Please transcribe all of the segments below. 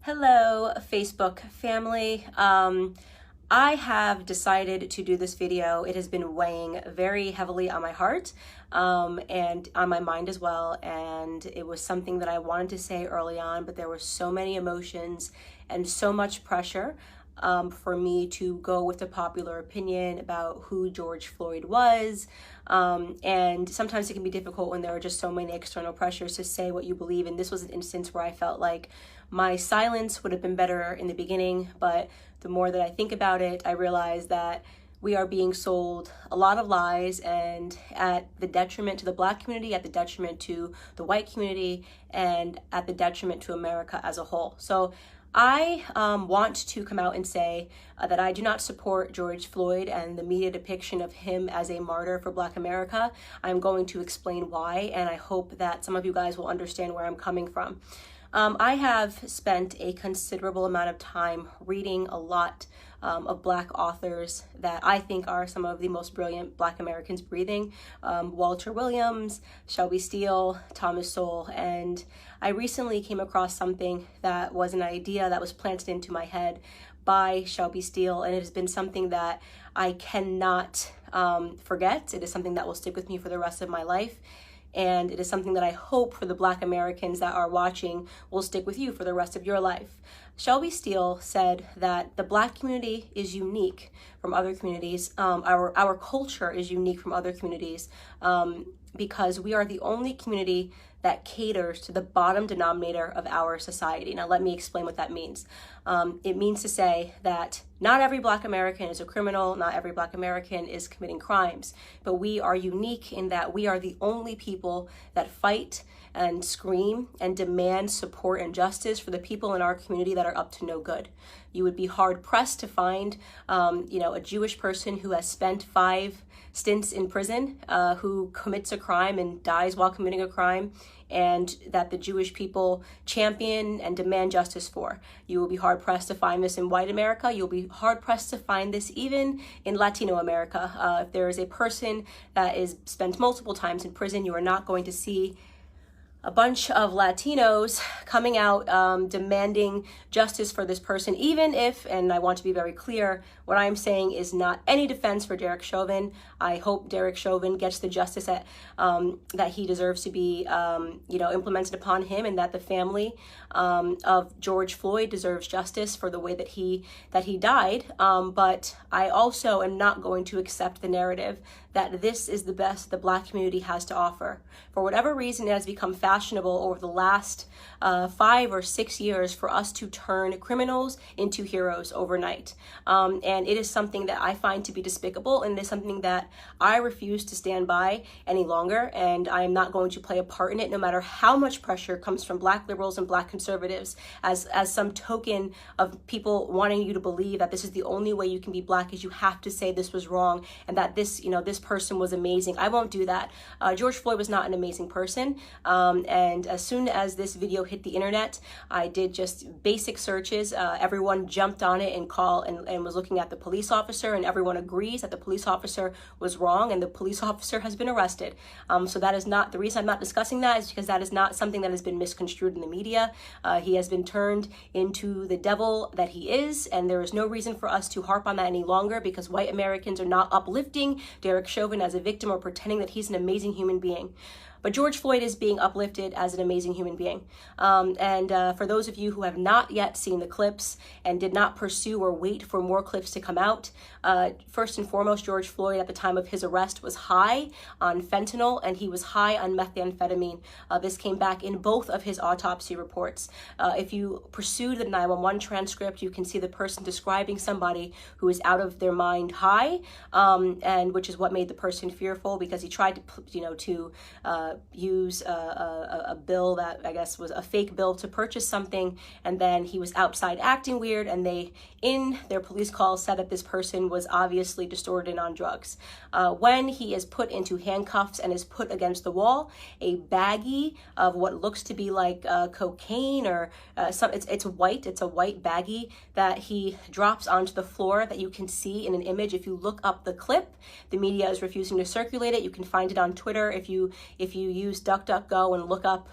Hello, Facebook family. I have decided to do this video. It has been weighing very heavily on my heart and on my mind as well. And it was something that I wanted to say early on, but there were so many emotions and so much pressure for me to go with the popular opinion about who George Floyd was. And sometimes it can be difficult when there are just so many external pressures to say what you believe. And this was an instance where I felt like my silence would have been better in the beginning, but the more that I think about it, I realize that we are being sold a lot of lies, and at the detriment to the Black community, at the detriment to the white community, and at the detriment to America as a whole. So I want to come out and say that I do not support George Floyd and the media depiction of him as a martyr for Black America. I'm going to explain why, and I hope that some of you guys will understand where I'm coming from. I have spent a considerable amount of time reading a lot of Black authors that I think are some of the most brilliant Black Americans breathing. Walter Williams, Shelby Steele, Thomas Sowell, and I recently came across something that was an idea that was planted into my head by Shelby Steele, and it has been something that I cannot forget. It is something that will stick with me for the rest of my life. And it is something that I hope for the Black Americans that are watching will stick with you for the rest of your life. Shelby Steele said that the Black community is unique from other communities. Our culture is unique from other communities because we are the only community that caters to the bottom denominator of our society. Now, let me explain what that means. It means to say that not every Black American is a criminal, not every Black American is committing crimes, but we are unique in that we are the only people that fight and scream and demand support and justice for the people in our community that are up to no good. You would be hard pressed to find, a Jewish person who has spent 5 stints in prison, who commits a crime and dies while committing a crime, and that the Jewish people champion and demand justice for. You will be hard pressed to find this in white America. You'll be hard pressed to find this even in Latino America. If there is a person that is spent multiple times in prison, you are not going to see a bunch of Latinos coming out demanding justice for this person, even if, and I want to be very clear, what I'm saying is not any defense for Derek Chauvin. I hope Derek Chauvin gets the justice that he deserves to be, implemented upon him, and that the family of George Floyd deserves justice for the way that he died. But I also am not going to accept the narrative that this is the best the Black community has to offer. For whatever reason, it has become fashionable over the last 5 or 6 years for us to turn criminals into heroes overnight. And it is something that I find to be despicable, and it is something that I refuse to stand by any longer, and I am not going to play a part in it, no matter how much pressure comes from Black liberals and Black conservatives as some token of people wanting you to believe that this is the only way you can be Black, is you have to say this was wrong and that this person was amazing. I won't do that. George Floyd was not an amazing person, and as soon as this video hit the internet, I did just basic searches. Everyone jumped on it and was looking at the police officer, and everyone agrees that the police officer was wrong, and the police officer has been arrested. So that is not the reason I'm not discussing that, is because that is not something that has been misconstrued in the media. He has been turned into the devil that he is, and there is no reason for us to harp on that any longer, because white Americans are not uplifting Derek Chauvin as a victim or pretending that he's an amazing human being. But George Floyd is being uplifted as an amazing human being. For those of you who have not yet seen the clips and did not pursue or wait for more clips to come out, first and foremost, George Floyd at the time of his arrest was high on fentanyl, and he was high on methamphetamine. This came back in both of his autopsy reports. If you pursue the 911 transcript, you can see the person describing somebody who is out of their mind high, and which is what made the person fearful, because he tried to use a bill that I guess was a fake bill to purchase something, and then he was outside acting weird, and they, in their police call, said that this person was obviously distorted and on drugs. When he is put into handcuffs and is put against the wall, a baggie of what looks to be like cocaine or it's a white baggie that he drops onto the floor that you can see in an image. If you look up the clip, the media is refusing to circulate it. You can find it on Twitter if you you use DuckDuckGo and look up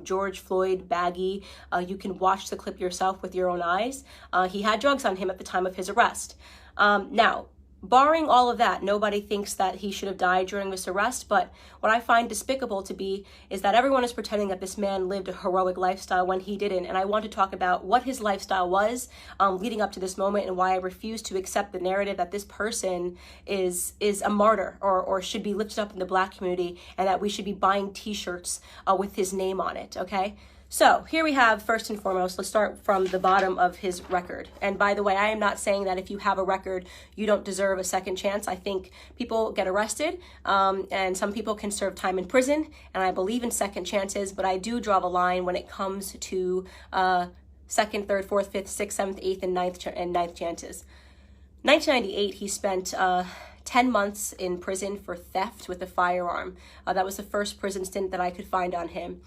George Floyd baggie, you can watch the clip yourself with your own eyes. He had drugs on him at the time of his arrest. Now, barring all of that, nobody thinks that he should have died during this arrest, but what I find despicable to be is that everyone is pretending that this man lived a heroic lifestyle when he didn't, and I want to talk about what his lifestyle was leading up to this moment and why I refuse to accept the narrative that this person is a martyr or should be lifted up in the Black community and that we should be buying t-shirts with his name on it, okay? So here we have, first and foremost, let's start from the bottom of his record. And by the way, I am not saying that if you have a record, you don't deserve a second chance. I think people get arrested and some people can serve time in prison. And I believe in second chances, but I do draw the line when it comes to second, third, fourth, fifth, sixth, seventh, eighth, and ninth chances. 1998, he spent 10 months in prison for theft with a firearm. That was the first prison stint that I could find on him.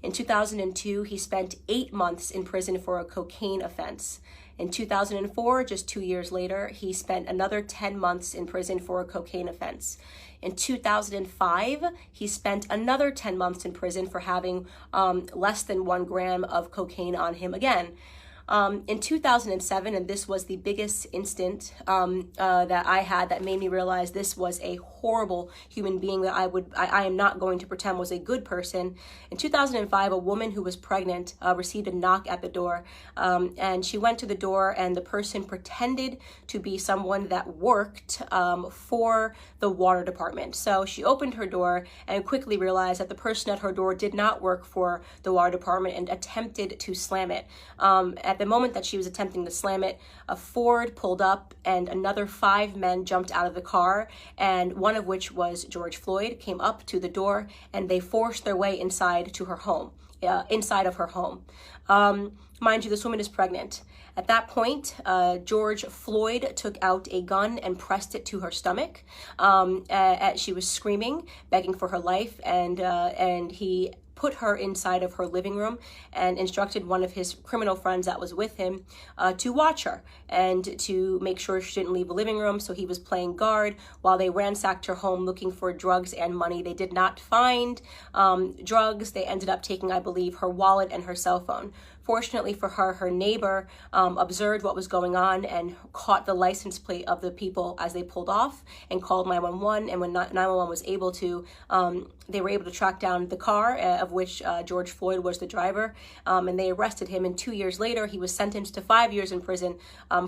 In 2002, he spent 8 months in prison for a cocaine offense. In 2004, just 2 years later, he spent another 10 months in prison for a cocaine offense. In 2005, he spent another 10 months in prison for having less than 1 gram of cocaine on him again. In 2007, and this was the biggest instant that I had that made me realize this was a horrible human being that I am not going to pretend was a good person. In 2005, a woman who was pregnant received a knock at the door, and she went to the door, and the person pretended to be someone that worked for the water department. So she opened her door and quickly realized that the person at her door did not work for the water department and attempted to slam it. At the moment that she was attempting to slam it, a Ford pulled up and another 5 men jumped out of the car, and one of which was George Floyd, came up to the door and they forced their way inside to her home, inside of her home. Mind you, this woman is pregnant. At that point, George Floyd took out a gun and pressed it to her stomach. She was screaming, begging for her life, and he put her inside of her living room and instructed one of his criminal friends that was with him to watch her and to make sure she didn't leave the living room. So he was playing guard while they ransacked her home looking for drugs and money. They did not find drugs. They ended up taking, I believe, her wallet and her cell phone. Fortunately for her, her neighbor observed what was going on and caught the license plate of the people as they pulled off and called 911. And when 911 was able to, they were able to track down the car of which George Floyd was the driver, and they arrested him. And 2 years later, he was sentenced to 5 years in prison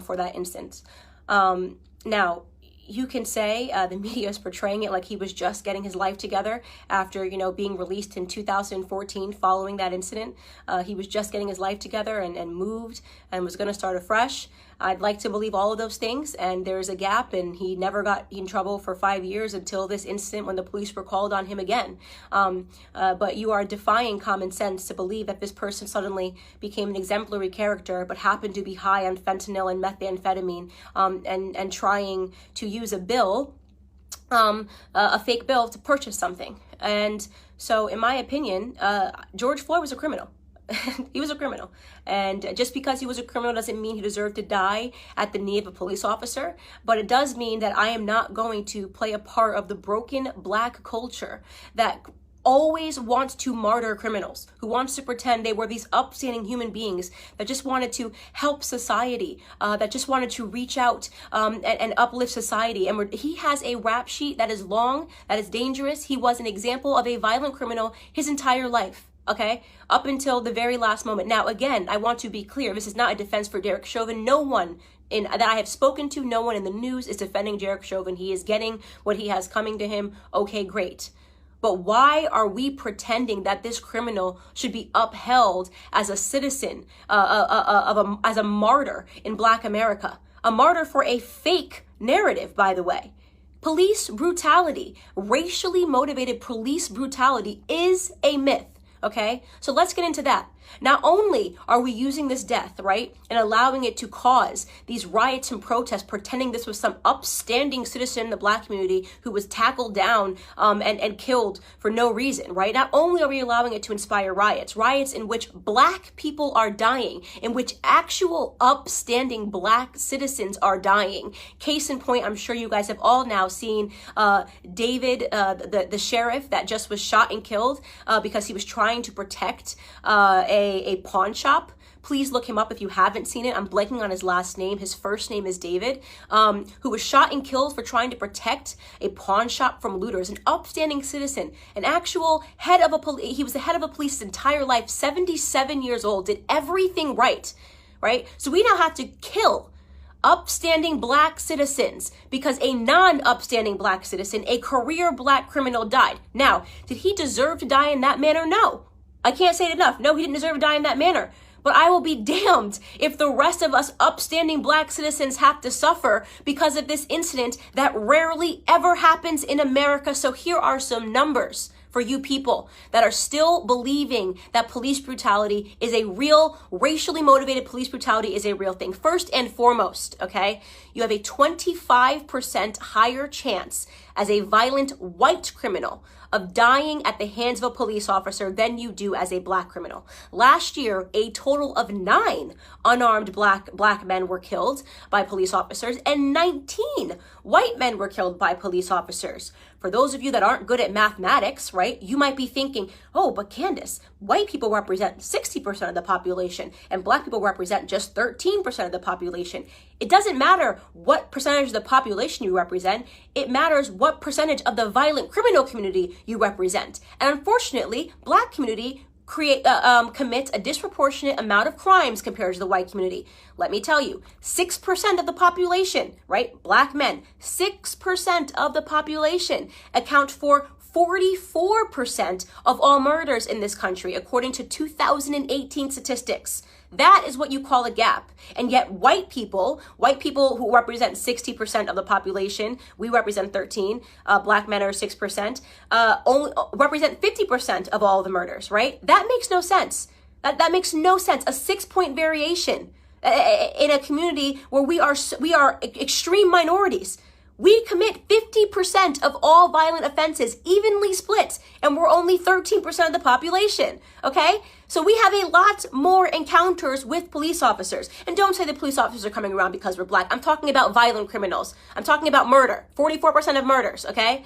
for that instance. Now, you can say the media is portraying it like he was just getting his life together after, being released in 2014 following that incident. He was just getting his life together and moved and was going to start afresh. I'd like to believe all of those things, and there's a gap, and he never got in trouble for 5 years until this incident when the police were called on him again. But you are defying common sense to believe that this person suddenly became an exemplary character but happened to be high on fentanyl and methamphetamine and trying to use a bill, a fake bill, to purchase something. And so, in my opinion, George Floyd was a criminal. He was a criminal, and just because he was a criminal doesn't mean he deserved to die at the knee of a police officer, but it does mean that I am not going to play a part of the broken Black culture that always wants to martyr criminals, who wants to pretend they were these upstanding human beings that just wanted to help society, that just wanted to reach out and uplift society. And he has a rap sheet that is long, that is dangerous. He was an example of a violent criminal his entire life. Okay, up until the very last moment. Now, again, I want to be clear. This is not a defense for Derek Chauvin. No one that I have spoken to, no one in the news is defending Derek Chauvin. He is getting what he has coming to him. Okay, great. But why are we pretending that this criminal should be upheld as a citizen, as a martyr in Black America? A martyr for a fake narrative, by the way. Police brutality, racially motivated police brutality is a myth. Okay, so let's get into that. Not only are we using this death, right, and allowing it to cause these riots and protests, pretending this was some upstanding citizen in the Black community who was tackled down and killed for no reason, right? Not only are we allowing it to inspire riots in which Black people are dying, in which actual upstanding Black citizens are dying. Case in point, I'm sure you guys have all now seen David, the sheriff that just was shot and killed because he was trying to protect a pawn shop. Please look him up if you haven't seen it. I'm blanking on his last name. His first name is David, who was shot and killed for trying to protect a pawn shop from looters, an upstanding citizen, an actual head of a police. He was the head of a police his entire life, 77 years old, did everything right? So we now have to kill upstanding Black citizens because a non-upstanding Black citizen, a career Black criminal, died. Now, did he deserve to die in that manner? No. I can't say it enough. No, he didn't deserve to die in that manner. But I will be damned if the rest of us upstanding Black citizens have to suffer because of this incident that rarely ever happens in America. So here are some numbers for you people that are still believing that police brutality is a real, racially motivated police brutality is a real thing. First and foremost, okay, you have a 25% higher chance as a violent white criminal of dying at the hands of a police officer than you do as a Black criminal. Last year, a total of 9 unarmed black men were killed by police officers and 19 white men were killed by police officers. For those of you that aren't good at mathematics, right, you might be thinking, oh, but Candace, white people represent 60% of the population and Black people represent just 13% of the population. It doesn't matter what percentage of the population you represent. It matters what percentage of the violent criminal community you represent. And unfortunately, Black community commits a disproportionate amount of crimes compared to the white community. Let me tell you, 6% of the population, right? Black men, 6% of the population account for 44% of all murders in this country, according to 2018 statistics. That is what you call a gap. And yet white people who represent 60% of the population, we represent 13, Black men are 6%, only represent 50% of all the murders, right? That makes no sense. That makes no sense. A 6-point variation in a community where we are extreme minorities. We commit 50% of all violent offenses, evenly split, and we're only 13% of the population, okay? So we have a lot more encounters with police officers. And don't say the police officers are coming around because we're Black. I'm talking about violent criminals. I'm talking about murder, 44% of murders, okay?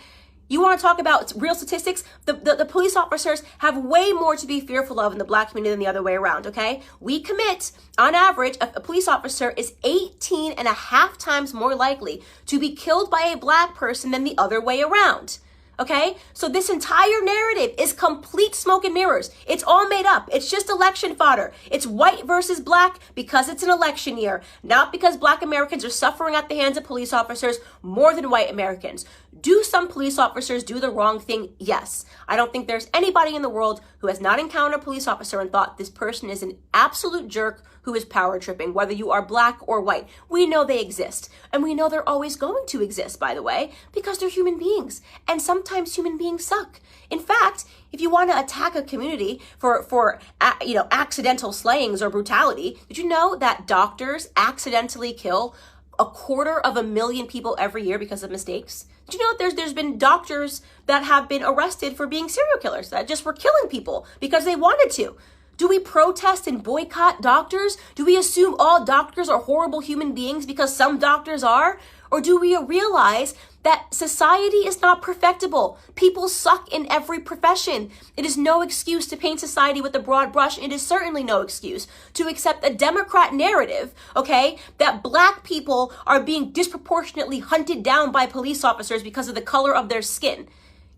You want to talk about real statistics? The police officers have way more to be fearful of in the Black community than the other way around, okay? We commit, on average, a police officer is 18.5 times more likely to be killed by a Black person than the other way around. Okay, so this entire narrative is complete smoke and mirrors. It's all made up. It's just election fodder. It's white versus Black because it's an election year, not because Black Americans are suffering at the hands of police officers more than white Americans. Do some police officers do the wrong thing? Yes. I don't think there's anybody in the world who has not encountered a police officer and thought this person is an absolute jerk who is power tripping, whether you are Black or white. We know they exist. And we know they're always going to exist, by the way, because they're human beings. And sometimes human beings suck. In fact, if you want to attack a community for accidental slayings or brutality, did you know that doctors accidentally kill 250,000 people every year because of mistakes? Did you know there's been doctors that have been arrested for being serial killers that just were killing people because they wanted to? Do we protest and boycott doctors? Do we assume all doctors are horrible human beings because some doctors are? Or do we realize that society is not perfectible? People suck in every profession. It is no excuse to paint society with a broad brush. It is certainly no excuse to accept a Democrat narrative, okay, that Black people are being disproportionately hunted down by police officers because of the color of their skin.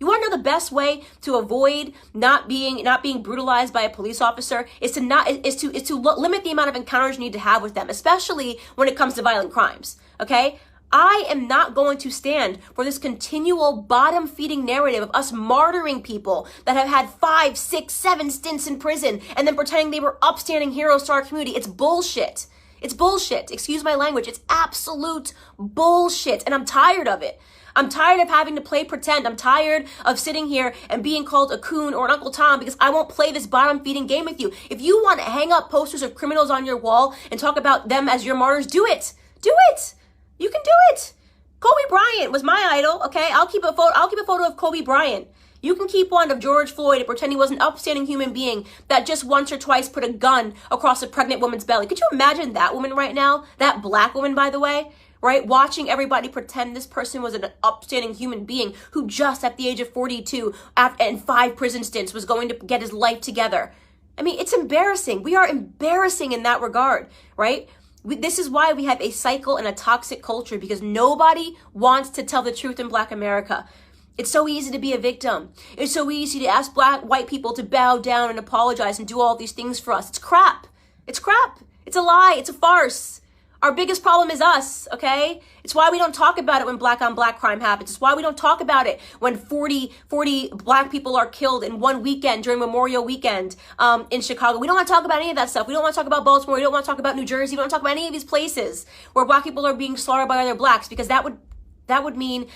You want to know the best way to avoid not being brutalized by a police officer is to limit the amount of encounters you need to have with them, especially when it comes to violent crimes. Okay? I am not going to stand for this continual bottom-feeding narrative of us martyring people that have had 5, 6, 7 stints in prison and then pretending they were upstanding heroes to our community. It's bullshit. It's bullshit. Excuse my language. It's absolute bullshit. And I'm tired of it. I'm tired of having to play pretend. I'm tired of sitting here and being called a coon or an Uncle Tom because I won't play this bottom-feeding game with you. If you want to hang up posters of criminals on your wall and talk about them as your martyrs, do it. Do it. You can do it. Kobe Bryant was my idol, okay? I'll keep a photo of Kobe Bryant. You can keep one of George Floyd and pretend he was an upstanding human being that just once or twice put a gun across a pregnant woman's belly. Could you imagine that woman right now? That black woman, by the way, right? Watching everybody pretend this person was an upstanding human being who just at the age of 42 and 5 prison stints was going to get his life together. I mean, it's embarrassing. We are embarrassing in that regard, right? This is why we have a cycle and a toxic culture, because nobody wants to tell the truth in Black America. It's so easy to be a victim. It's so easy to ask white people to bow down and apologize and do all these things for us. It's crap. It's crap. It's a lie. It's a farce. Our biggest problem is us, okay? It's why we don't talk about it when black on black crime happens. It's why we don't talk about it when 40 black people are killed in one weekend during Memorial Weekend in Chicago. We don't want to talk about any of that stuff. We don't want to talk about Baltimore. We don't want to talk about New Jersey. We don't want to talk about any of these places where black people are being slaughtered by other blacks, because that would mean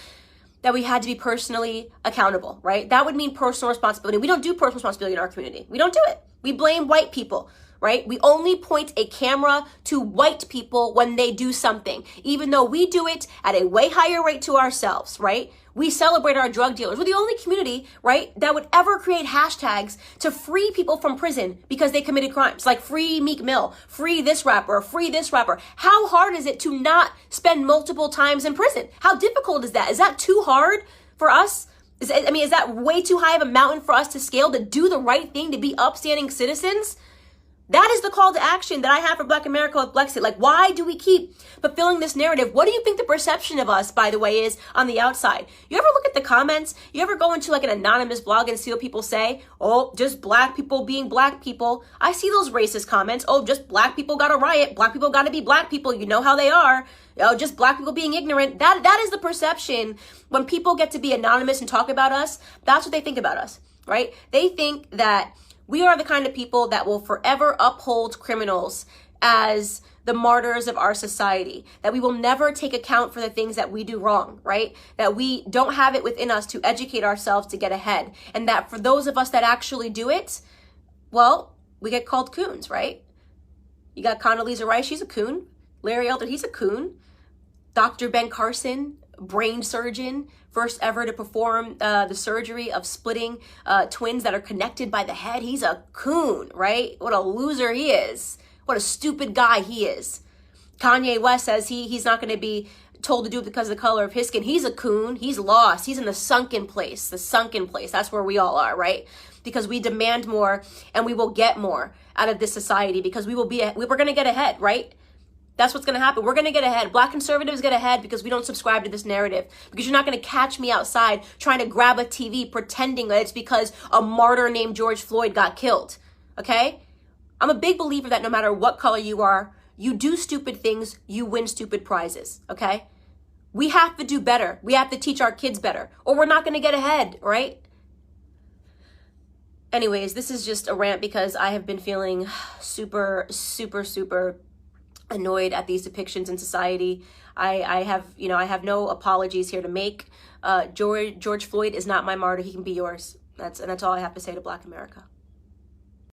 that we had to be personally accountable, right? That would mean personal responsibility. We don't do personal responsibility in our community. We don't do it. We blame white people, right? We only point a camera to white people when they do something, even though we do it at a way higher rate to ourselves, right? We celebrate our drug dealers. We're the only community, right, that would ever create hashtags to free people from prison because they committed crimes, like free Meek Mill, free this rapper, free this rapper. How hard is it to not spend multiple times in prison? How difficult is that? Is that too hard for us? Is that way too high of a mountain for us to scale, to do the right thing, to be upstanding citizens? That is the call to action that I have for Black America with Blexit. Like, why do we keep fulfilling this narrative? What do you think the perception of us, by the way, is on the outside? You ever look at the comments? You ever go into like an anonymous blog and see what people say? Oh, just black people being black people. I see those racist comments. Oh, just black people got to riot. Black people got to be black people. You know how they are. Oh, just black people being ignorant. That is the perception. When people get to be anonymous and talk about us, that's what they think about us, right? They think that we are the kind of people that will forever uphold criminals as the martyrs of our society, that we will never take account for the things that we do wrong, right? That we don't have it within us to educate ourselves to get ahead. And that for those of us that actually do it, well, we get called coons, right? You got Condoleezza Rice, she's a coon. Larry Elder, he's a coon. Dr. Ben Carson, brain surgeon, first ever to perform the surgery of splitting twins that are connected by the head. He's a coon, right? What a loser he is. What a stupid guy he is. Kanye West says he's not going to be told to do it because of the color of his skin. He's a coon. He's lost. He's in the sunken place. The sunken place. That's where we all are, right? Because we demand more and we will get more out of this society, because we're going to get ahead, right? That's what's going to happen. We're going to get ahead. Black conservatives get ahead because we don't subscribe to this narrative. Because you're not going to catch me outside trying to grab a TV pretending that it's because a martyr named George Floyd got killed. Okay? I'm a big believer that no matter what color you are, you do stupid things, you win stupid prizes. Okay? We have to do better. We have to teach our kids better, or we're not going to get ahead, right? Anyways, this is just a rant because I have been feeling super annoyed at these depictions in society. I have no apologies here to make. George Floyd is not my martyr. He can be yours. That's all I have to say to Black America.